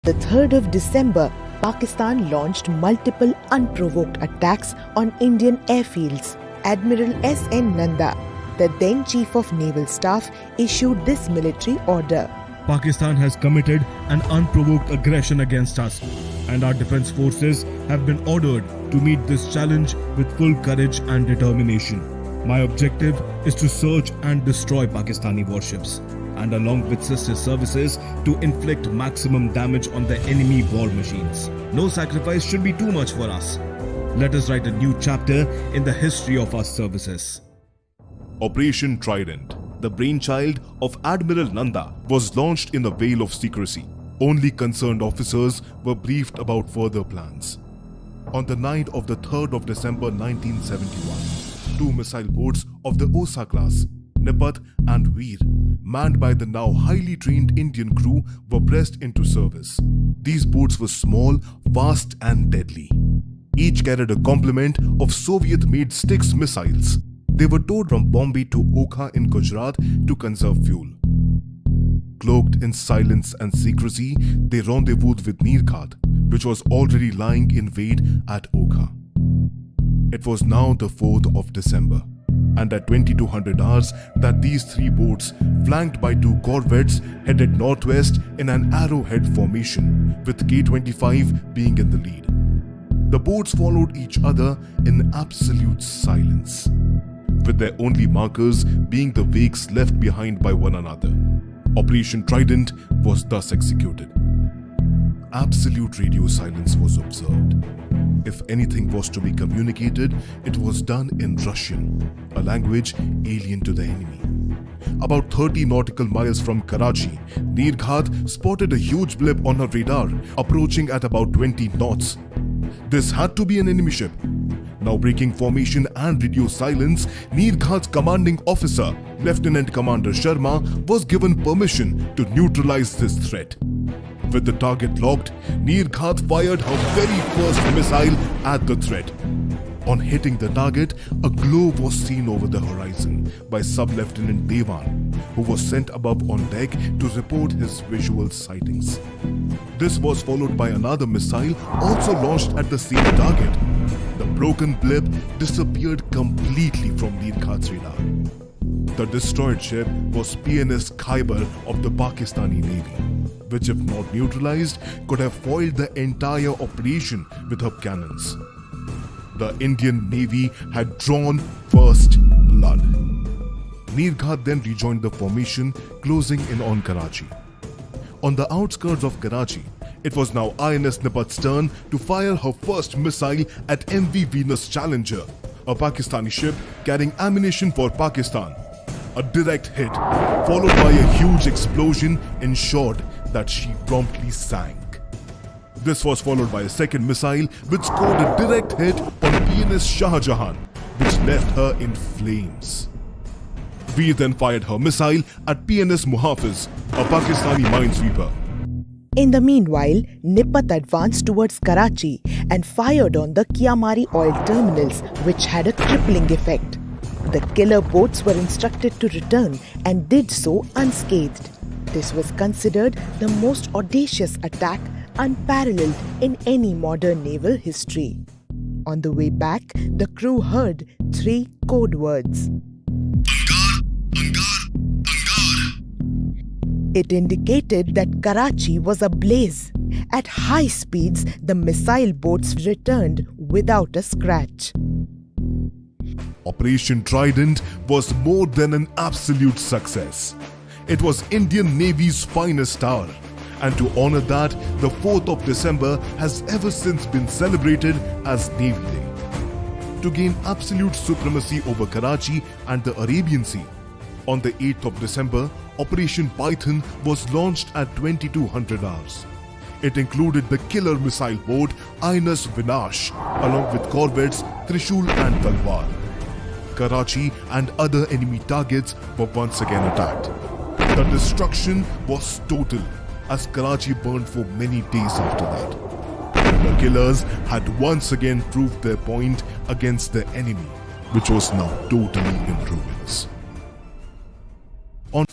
The 3rd of December, Pakistan launched multiple unprovoked attacks on Indian airfields. Admiral S.N. Nanda, the then Chief of Naval Staff, issued this military order. Pakistan has committed an unprovoked aggression against us, and our defense forces have been ordered to meet this challenge with full courage and determination. My objective is to search and destroy Pakistani warships, and along with sister services, to inflict maximum damage on the enemy war machines. No sacrifice should be too much for us. Let us write a new chapter in the history of our services. Operation Trident, the brainchild of Admiral Nanda, was launched in a veil of secrecy. Only concerned officers were briefed about further plans. On the night of the 3rd of December 1971, 2 missile boats of the Osa class, Nipat and Veer, manned by the now highly trained Indian crew, were pressed into service. These boats were small, fast and deadly. Each carried a complement of Soviet-made Styx missiles. They were towed from Bombay to Okha in Gujarat to conserve fuel. Cloaked in silence and secrecy, they rendezvoused with Nirghat, which was already lying in wait at Okha. It was now the 4th of December, and at 2200 hours that these 3 boats, flanked by 2 corvettes, headed northwest in an arrowhead formation, with K-25 being in the lead. The boats followed each other in absolute silence, with their only markers being the wakes left behind by one another. Operation Trident was thus executed. Absolute radio silence was observed. If anything was to be communicated, it was done in Russian, a language alien to the enemy. About 30 nautical miles from Karachi, Nirghat spotted a huge blip on her radar, approaching at about 20 knots. This had to be an enemy ship. Now breaking formation and radio silence, Nirghat's commanding officer, Lieutenant Commander Sharma, was given permission to neutralize this threat. With the target locked, Nirghat fired her very first missile at the threat. On hitting the target, a glow was seen over the horizon by Sub-Lieutenant Jahan, who was sent above on deck to report his visual sightings. This was followed by another missile also launched at the same target. The broken blip disappeared completely from Nirghat's radar. The destroyed ship was PNS Khaibar of the Pakistani Navy, which if not neutralized could have foiled the entire operation with her cannons. The Indian Navy had drawn first blood. Nirghat then rejoined the formation, closing in on Karachi. On the outskirts of Karachi, it was now INS Nipat's turn to fire her first missile at MV Venus Challenger, a Pakistani ship carrying ammunition for Pakistan. A direct hit, followed by a huge explosion, ensured that she promptly sank. This was followed by a second missile which scored a direct hit on PNS Shah Jahan, which left her in flames. Veer then fired her missile at PNS Mahafiz, a Pakistani minesweeper. In the meanwhile, Nipat advanced towards Karachi and fired on the Kiamari oil terminals, which had a crippling effect. The killer boats were instructed to return and did so unscathed. This was considered the most audacious attack unparalleled in any modern naval history. On the way back, the crew heard 3 code words. It indicated that Karachi was ablaze. At high speeds, the missile boats returned without a scratch. Operation Trident was more than an absolute success. It was Indian Navy's finest hour, and to honor that, the 4th of December has ever since been celebrated as Navy Day. To gain absolute supremacy over Karachi and the Arabian Sea, on the 8th of December, Operation Python was launched at 2200 hours. It included the killer missile boat INS Vinash, along with corvettes Trishul and Talwar. Karachi and other enemy targets were once again attacked. The destruction was total, as Karachi burned for many days after that. The killers had once again proved their point against the enemy, which was now totally in ruins. On